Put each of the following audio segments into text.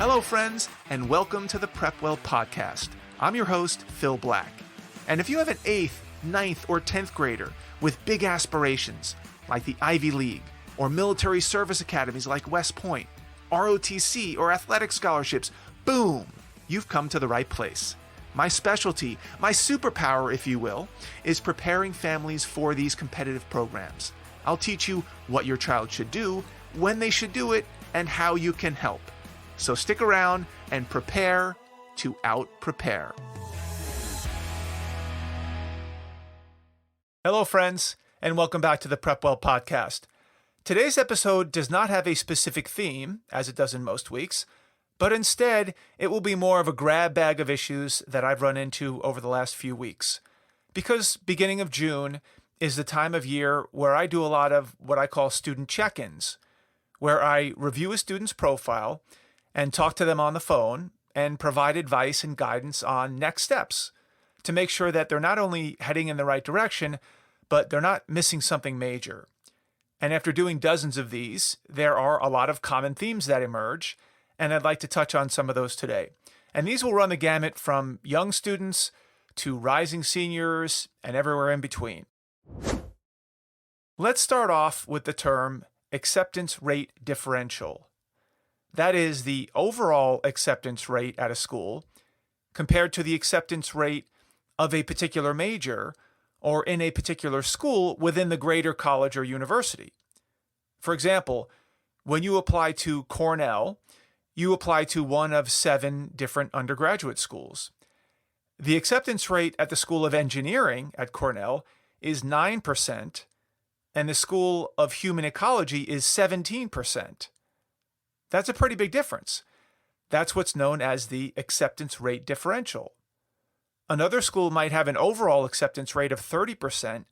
Hello, friends, and welcome to the PrepWell podcast. I'm your host, Phil Black. And if you have an 8th, 9th, or 10th grader with big aspirations, like the Ivy League, or military service academies like West Point, ROTC, or athletic scholarships, boom, you've come to the right place. My specialty, my superpower, if you will, is preparing families for these competitive programs. I'll teach you what your child should do, when they should do it, and how you can help. So stick around and prepare to out-prepare. Hello, friends, and welcome back to the PrepWell podcast. Today's episode does not have a specific theme, as it does in most weeks, but instead, it will be more of a grab bag of issues that I've run into over the last few weeks. Because beginning of June is the time of year where I do a lot of what I call student check-ins, where I review a student's profile and talk to them on the phone and provide advice and guidance on next steps to make sure that they're not only heading in the right direction, but they're not missing something major. And after doing dozens of these, there are a lot of common themes that emerge, and I'd like to touch on some of those today. And these will run the gamut from young students to rising seniors and everywhere in between. Let's start off with the term acceptance rate differential. That is the overall acceptance rate at a school compared to the acceptance rate of a particular major or in a particular school within the greater college or university. For example, when you apply to Cornell, you apply to one of 7 different undergraduate schools. The acceptance rate at the School of Engineering at Cornell is 9%, and the School of Human Ecology is 17%. That's a pretty big difference. That's what's known as the acceptance rate differential. Another school might have an overall acceptance rate of 30%,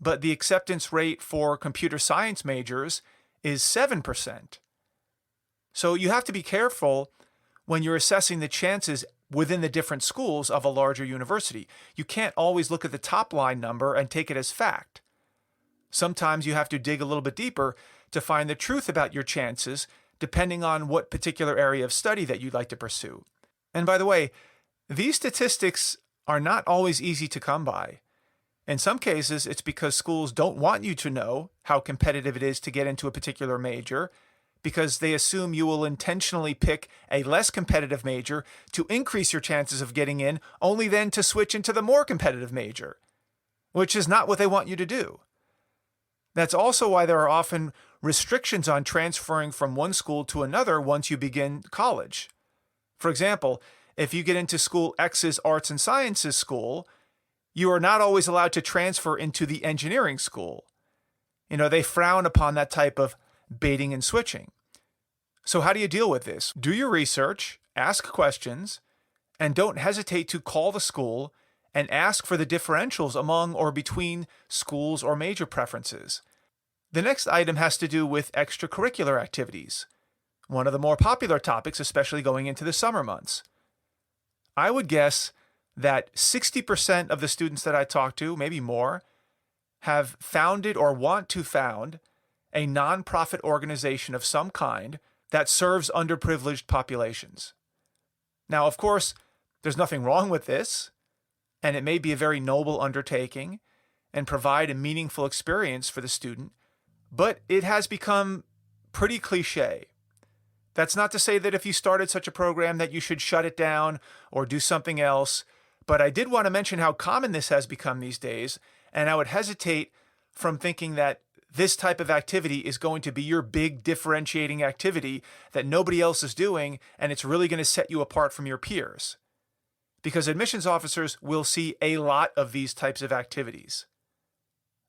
but the acceptance rate for computer science majors is 7%. So you have to be careful when you're assessing the chances within the different schools of a larger university. You can't always look at the top line number and take it as fact. Sometimes you have to dig a little bit deeper to find the truth about your chances, depending on what particular area of study that you'd like to pursue. And by the way, these statistics are not always easy to come by. In some cases, it's because schools don't want you to know how competitive it is to get into a particular major, because they assume you will intentionally pick a less competitive major to increase your chances of getting in, only then to switch into the more competitive major, which is not what they want you to do. That's also why there are often restrictions on transferring from one school to another once you begin college. For example, if you get into school X's arts and sciences school, you are not always allowed to transfer into the engineering school. They frown upon that type of baiting and switching. So how do you deal with this? Do your research, ask questions, and don't hesitate to call the school and ask for the differentials among or between schools or major preferences. The next item has to do with extracurricular activities, one of the more popular topics, especially going into the summer months. I would guess that 60% of the students that I talk to, maybe more, have founded or want to found a nonprofit organization of some kind that serves underprivileged populations. Now, of course, there's nothing wrong with this, and it may be a very noble undertaking and provide a meaningful experience for the student, but it has become pretty cliche. That's not to say that if you started such a program that you should shut it down or do something else, but I did want to mention how common this has become these days, and I would hesitate from thinking that this type of activity is going to be your big differentiating activity that nobody else is doing, and it's really going to set you apart from your peers. Because admissions officers will see a lot of these types of activities.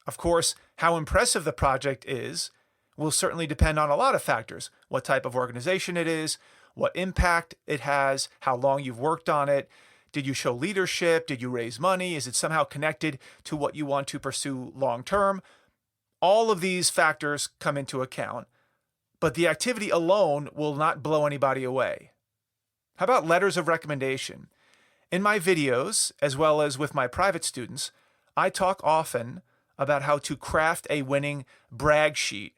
Of course, how impressive the project is will certainly depend on a lot of factors. What type of organization it is, what impact it has, how long you've worked on it. Did you show leadership? Did you raise money? Is it somehow connected to what you want to pursue long term? All of these factors come into account, but the activity alone will not blow anybody away. How about letters of recommendation? In my videos, as well as with my private students, I talk often about how to craft a winning brag sheet,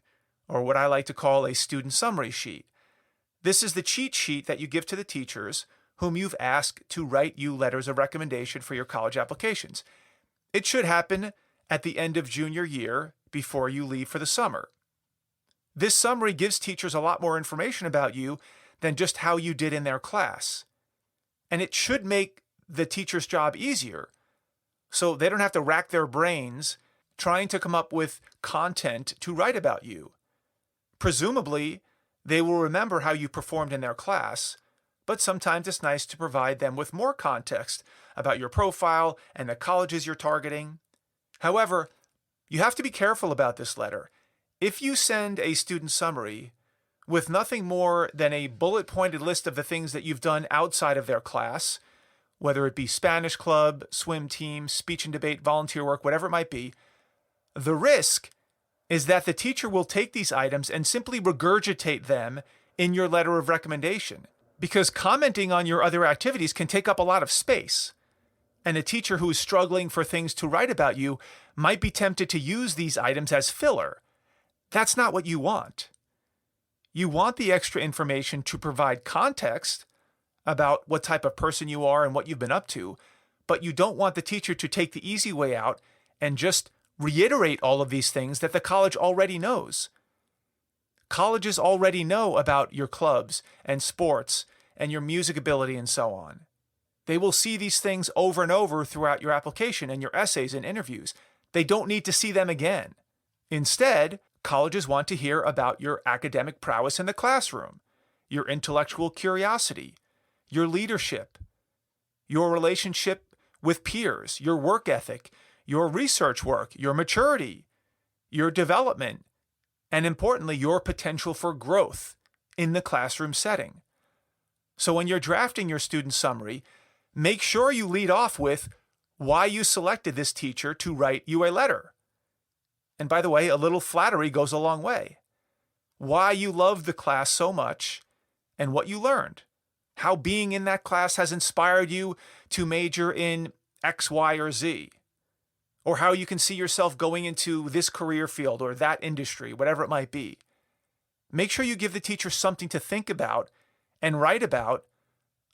or what I like to call a student summary sheet. This is the cheat sheet that you give to the teachers whom you've asked to write you letters of recommendation for your college applications. It should happen at the end of junior year before you leave for the summer. This summary gives teachers a lot more information about you than just how you did in their class. And it should make the teacher's job easier, so they don't have to rack their brains trying to come up with content to write about you. Presumably, they will remember how you performed in their class, but sometimes it's nice to provide them with more context about your profile and the colleges you're targeting. However, you have to be careful about this letter. If you send a student summary with nothing more than a bullet-pointed list of the things that you've done outside of their class, whether it be Spanish club, swim team, speech and debate, volunteer work, whatever it might be, the risk is that the teacher will take these items and simply regurgitate them in your letter of recommendation, because commenting on your other activities can take up a lot of space. And a teacher who is struggling for things to write about you might be tempted to use these items as filler. That's not what you want. You want the extra information to provide context about what type of person you are and what you've been up to, but you don't want the teacher to take the easy way out and just reiterate all of these things that the college already knows. Colleges already know about your clubs and sports and your music ability and so on. They will see these things over and over throughout your application and your essays and interviews. They don't need to see them again. Instead, colleges want to hear about your academic prowess in the classroom, your intellectual curiosity, your leadership, your relationship with peers, your work ethic, your research work, your maturity, your development, and importantly, your potential for growth in the classroom setting. So when you're drafting your student summary, make sure you lead off with why you selected this teacher to write you a letter. And by the way, a little flattery goes a long way. Why you love the class so much and what you learned. How being in that class has inspired you to major in X, Y, or Z. Or how you can see yourself going into this career field or that industry, whatever it might be. Make sure you give the teacher something to think about and write about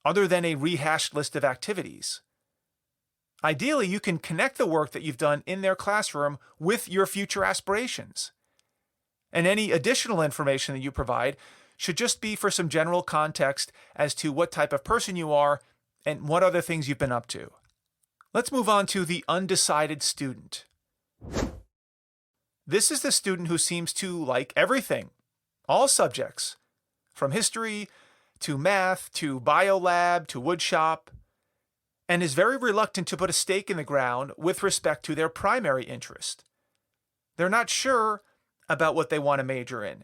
other than a rehashed list of activities. Ideally, you can connect the work that you've done in their classroom with your future aspirations. And any additional information that you provide should just be for some general context as to what type of person you are and what other things you've been up to. Let's move on to the undecided student. This is the student who seems to like everything, all subjects, from history to math to biolab to woodshop, and is very reluctant to put a stake in the ground with respect to their primary interest. They're not sure about what they want to major in.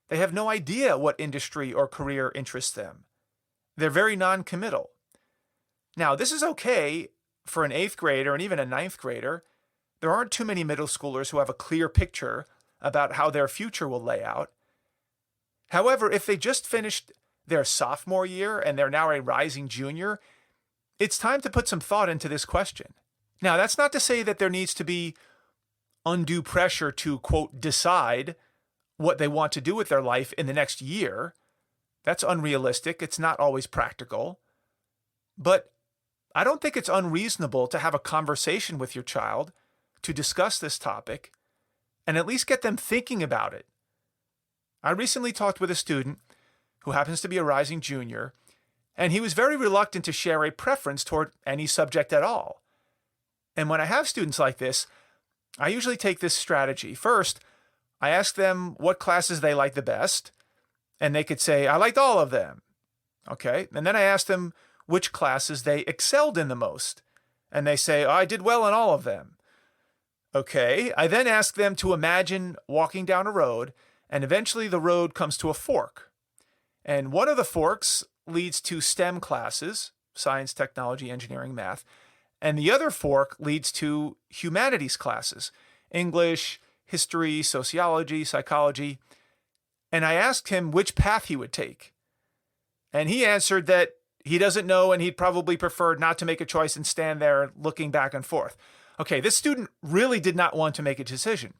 They have no idea what industry or career interests them. They're very non-committal. Now, this is okay for an 8th grader and even a 9th grader. There aren't too many middle schoolers who have a clear picture about how their future will lay out. However, if they just finished their sophomore year and they're now a rising junior, it's time to put some thought into this question. Now, that's not to say that there needs to be undue pressure to, quote, decide what they want to do with their life in the next year. That's unrealistic. It's not always practical. But I don't think it's unreasonable to have a conversation with your child to discuss this topic and at least get them thinking about it. I recently talked with a student who happens to be a rising junior, and he was very reluctant to share a preference toward any subject at all. And when I have students like this, I usually take this strategy. First, I ask them what classes they like the best, and they could say, I liked all of them. Okay, and then I ask them which classes they excelled in the most, and they say, I did well in all of them. Okay, I then ask them to imagine walking down a road, and eventually the road comes to a fork. And one of the forks leads to STEM classes, science, technology, engineering, math, and the other fork leads to humanities classes, English, history, sociology, psychology. And I asked him which path he would take. And he answered that he doesn't know and he'd probably prefer not to make a choice and stand there looking back and forth. Okay, this student really did not want to make a decision.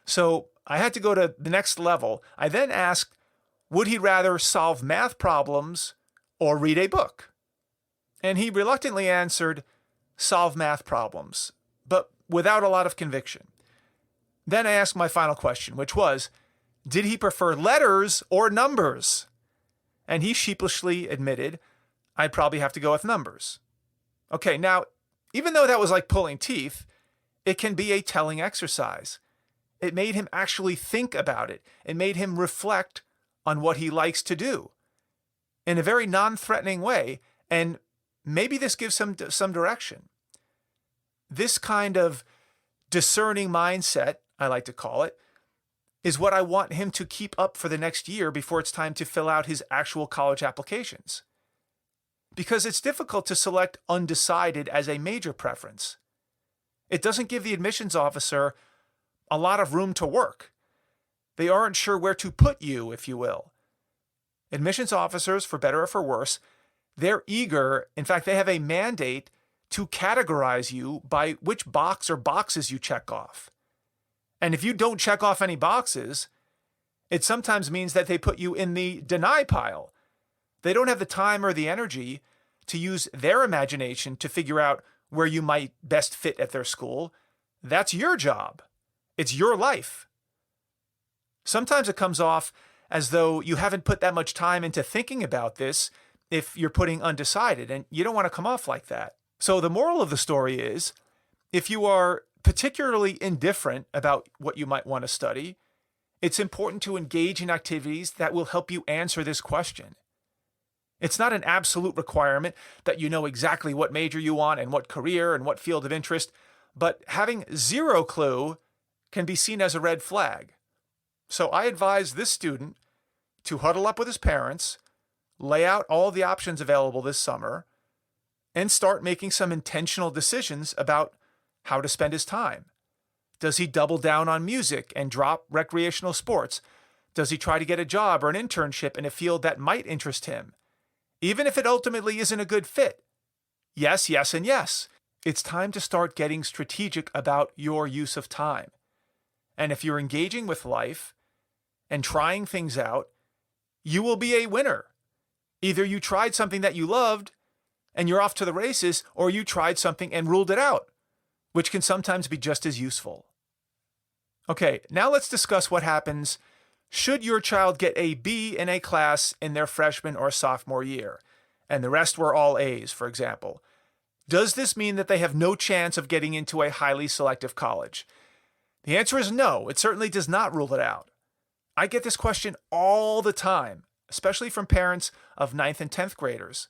So I had to go to the next level. I then asked, would he rather solve math problems or read a book? And he reluctantly answered, solve math problems, but without a lot of conviction. Then I asked my final question, which was, did he prefer letters or numbers? And he sheepishly admitted, I'd probably have to go with numbers. Okay, now, even though that was like pulling teeth, it can be a telling exercise. It made him actually think about it. It made him reflect on what he likes to do in a very non-threatening way, and maybe this gives him some direction. This kind of discerning mindset, I like to call it, is what I want him to keep up for the next year before it's time to fill out his actual college applications. Because it's difficult to select undecided as a major preference. It doesn't give the admissions officer a lot of room to work. They aren't sure where to put you, if you will. Admissions officers, for better or for worse, they're eager, in fact, they have a mandate to categorize you by which box or boxes you check off. And if you don't check off any boxes, it sometimes means that they put you in the deny pile. They don't have the time or the energy to use their imagination to figure out where you might best fit at their school. That's your job. It's your life. Sometimes it comes off as though you haven't put that much time into thinking about this if you're putting undecided, and you don't want to come off like that. So the moral of the story is, if you are particularly indifferent about what you might want to study, it's important to engage in activities that will help you answer this question. It's not an absolute requirement that you know exactly what major you want and what career and what field of interest, but having zero clue can be seen as a red flag. So I advise this student to huddle up with his parents, lay out all the options available this summer, and start making some intentional decisions about how to spend his time. Does he double down on music and drop recreational sports? Does he try to get a job or an internship in a field that might interest him, even if it ultimately isn't a good fit? Yes, yes, and yes. It's time to start getting strategic about your use of time. And if you're engaging with life and trying things out, you will be a winner. Either you tried something that you loved and you're off to the races, or you tried something and ruled it out, which can sometimes be just as useful. Okay, now let's discuss what happens should your child get a B in a class in their freshman or sophomore year, and the rest were all A's, for example. Does this mean that they have no chance of getting into a highly selective college? The answer is no, it certainly does not rule it out. I get this question all the time, especially from parents of 9th and 10th graders,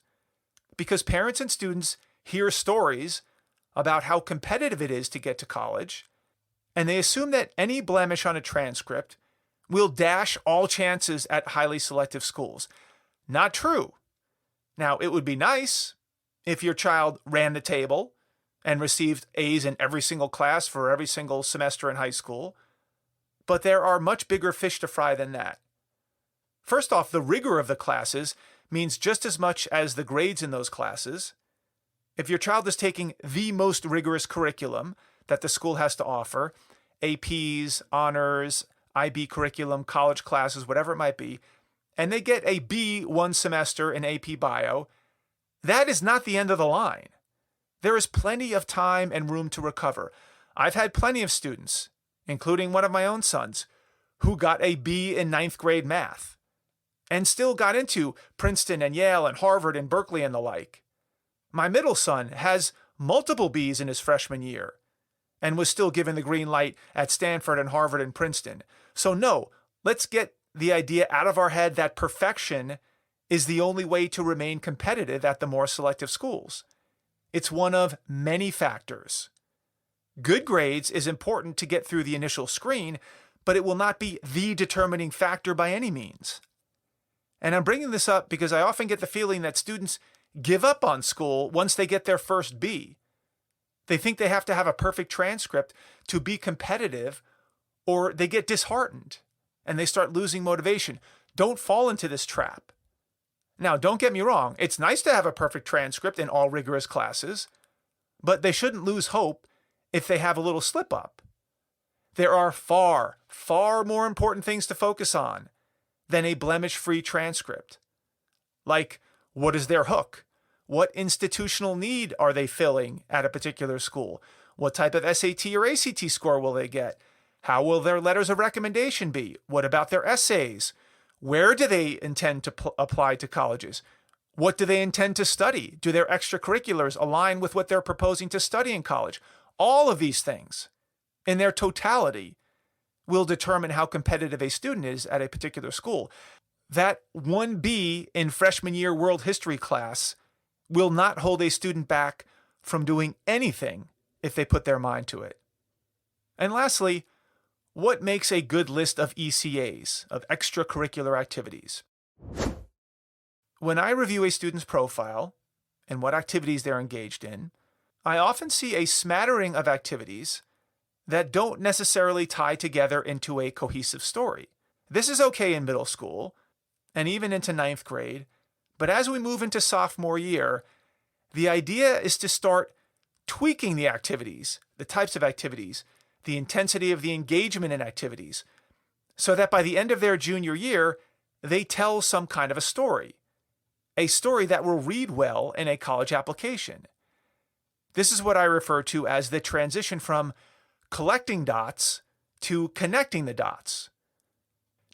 because parents and students hear stories about how competitive it is to get to college, and they assume that any blemish on a transcript will dash all chances at highly selective schools. Not true. Now, it would be nice if your child ran the table and received A's in every single class for every single semester in high school, but there are much bigger fish to fry than that. First off, the rigor of the classes means just as much as the grades in those classes. If your child is taking the most rigorous curriculum that the school has to offer, APs, honors, IB curriculum, college classes, whatever it might be, and they get a B one semester in AP Bio, that is not the end of the line. There is plenty of time and room to recover. I've had plenty of students, including one of my own sons, who got a B in 9th grade math and still got into Princeton and Yale and Harvard and Berkeley and the like. My middle son has multiple B's in his freshman year and was still given the green light at Stanford and Harvard and Princeton. So no, let's get the idea out of our head that perfection is the only way to remain competitive at the more selective schools. It's one of many factors. Good grades is important to get through the initial screen, but it will not be the determining factor by any means. And I'm bringing this up because I often get the feeling that students give up on school once they get their first B. They think they have to have a perfect transcript to be competitive, or they get disheartened and they start losing motivation. Don't fall into this trap. Now, don't get me wrong. It's nice to have a perfect transcript in all rigorous classes, but they shouldn't lose hope if they have a little slip up. There are far, far more important things to focus on than a blemish-free transcript. Like, what is their hook? What institutional need are they filling at a particular school? What type of SAT or ACT score will they get? How will their letters of recommendation be? What about their essays? Where do they intend to apply to colleges? What do they intend to study? Do their extracurriculars align with what they're proposing to study in college? All of these things, in their totality, will determine how competitive a student is at a particular school. That 1B in freshman year world history class will not hold a student back from doing anything if they put their mind to it. And lastly, what makes a good list of ECAs, of extracurricular activities? When I review a student's profile and what activities they're engaged in, I often see a smattering of activities that don't necessarily tie together into a cohesive story. This is okay in middle school and even into 9th grade, but as we move into sophomore year, the idea is to start tweaking the activities, the types of activities, the intensity of the engagement in activities, so that by the end of their junior year, they tell some kind of a story that will read well in a college application. This is what I refer to as the transition from collecting dots to connecting the dots.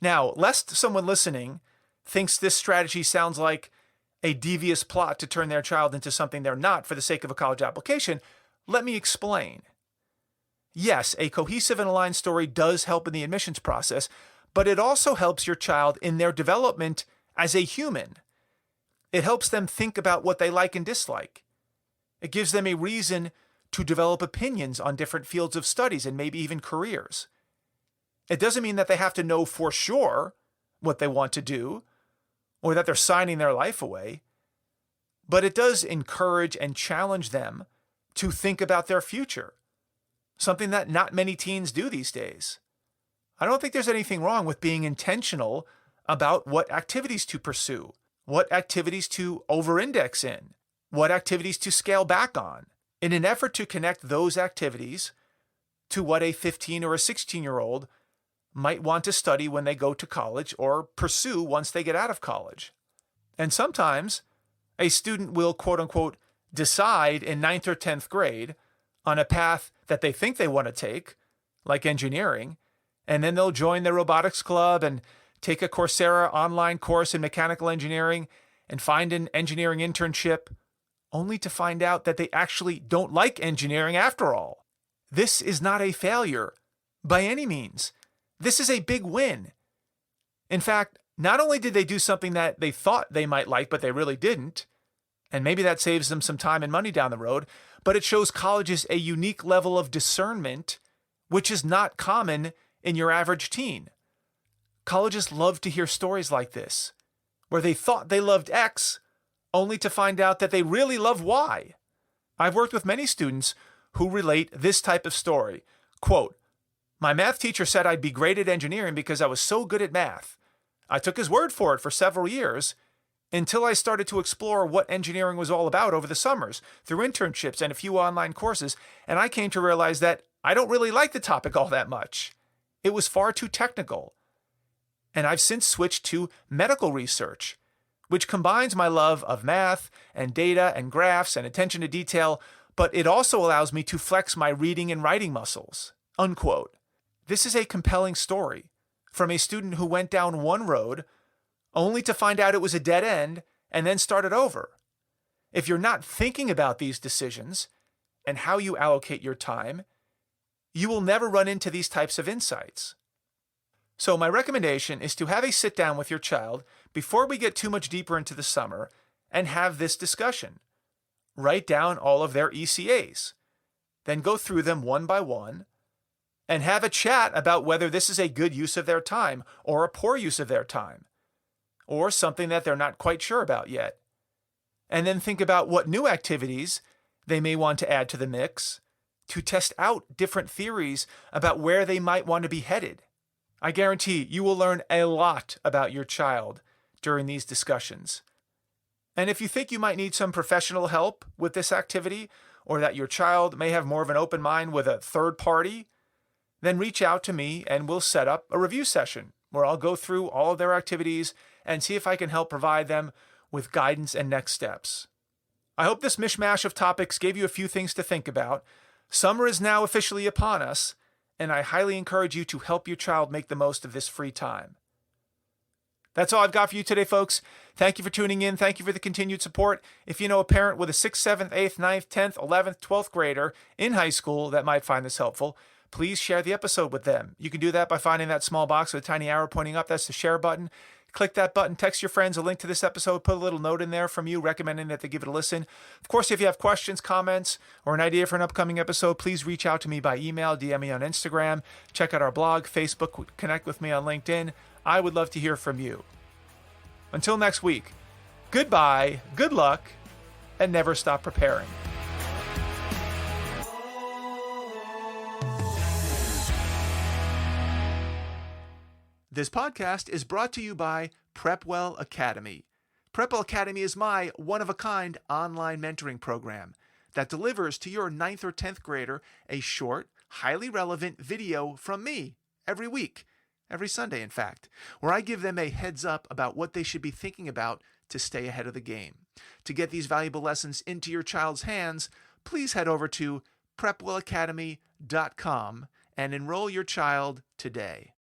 Now, lest someone listening thinks this strategy sounds like a devious plot to turn their child into something they're not for the sake of a college application, let me explain. Yes, a cohesive and aligned story does help in the admissions process, but it also helps your child in their development as a human. It helps them think about what they like and dislike. It gives them a reason to develop opinions on different fields of studies and maybe even careers. It doesn't mean that they have to know for sure what they want to do or that they're signing their life away, but it does encourage and challenge them to think about their future, something that not many teens do these days. I don't think there's anything wrong with being intentional about what activities to pursue, what activities to over-index in, what activities to scale back on, in an effort to connect those activities to what a 15 or a 16-year-old might want to study when they go to college or pursue once they get out of college. And sometimes a student will, quote-unquote, decide in 9th or 10th grade on a path that they think they want to take, like engineering, and then they'll join the robotics club and take a Coursera online course in mechanical engineering and find an engineering internship, only to find out that they actually don't like engineering after all. This is not a failure by any means. This is a big win. In fact, not only did they do something that they thought they might like, but they really didn't, and maybe that saves them some time and money down the road, but it shows colleges a unique level of discernment, which is not common in your average teen. Colleges love to hear stories like this, where they thought they loved X, only to find out that they really love Y. I've worked with many students who relate this type of story. Quote, "My math teacher said I'd be great at engineering because I was so good at math. I took his word for it for several years until I started to explore what engineering was all about over the summers through internships and a few online courses, and I came to realize that I don't really like the topic all that much. It was far too technical. And I've since switched to medical research, which combines my love of math and data and graphs and attention to detail, but it also allows me to flex my reading and writing muscles." Unquote. This is a compelling story from a student who went down one road only to find out it was a dead end and then started over. If you're not thinking about these decisions and how you allocate your time, you will never run into these types of insights. So my recommendation is to have a sit down with your child before we get too much deeper into the summer and have this discussion. Write down all of their ECAs, then go through them one by one and have a chat about whether this is a good use of their time or a poor use of their time, or something that they're not quite sure about yet. And then think about what new activities they may want to add to the mix to test out different theories about where they might want to be headed. I guarantee you will learn a lot about your child during these discussions. And if you think you might need some professional help with this activity, or that your child may have more of an open mind with a third party, then reach out to me and we'll set up a review session where I'll go through all of their activities and see if I can help provide them with guidance and next steps. I hope this mishmash of topics gave you a few things to think about. Summer is now officially upon us, and I highly encourage you to help your child make the most of this free time. That's all I've got for you today, folks. Thank you for tuning in. Thank you for the continued support. If you know a parent with a 6th, 7th, 8th, 9th, 10th, 11th, 12th grader in high school that might find this helpful, please share the episode with them. You can do that by finding that small box with a tiny arrow pointing up. That's the share button. Click that button, text your friends a link to this episode, put a little note in there from you recommending that they give it a listen. Of course, if you have questions, comments, or an idea for an upcoming episode, please reach out to me by email, DM me on Instagram, check out our blog, Facebook, connect with me on LinkedIn. I would love to hear from you. Until next week, goodbye, good luck, and never stop preparing. This podcast is brought to you by PrepWell Academy. PrepWell Academy is my one-of-a-kind online mentoring program that delivers to your 9th or 10th grader a short, highly relevant video from me every week, every Sunday, in fact, where I give them a heads up about what they should be thinking about to stay ahead of the game. To get these valuable lessons into your child's hands, please head over to PrepWellAcademy.com and enroll your child today.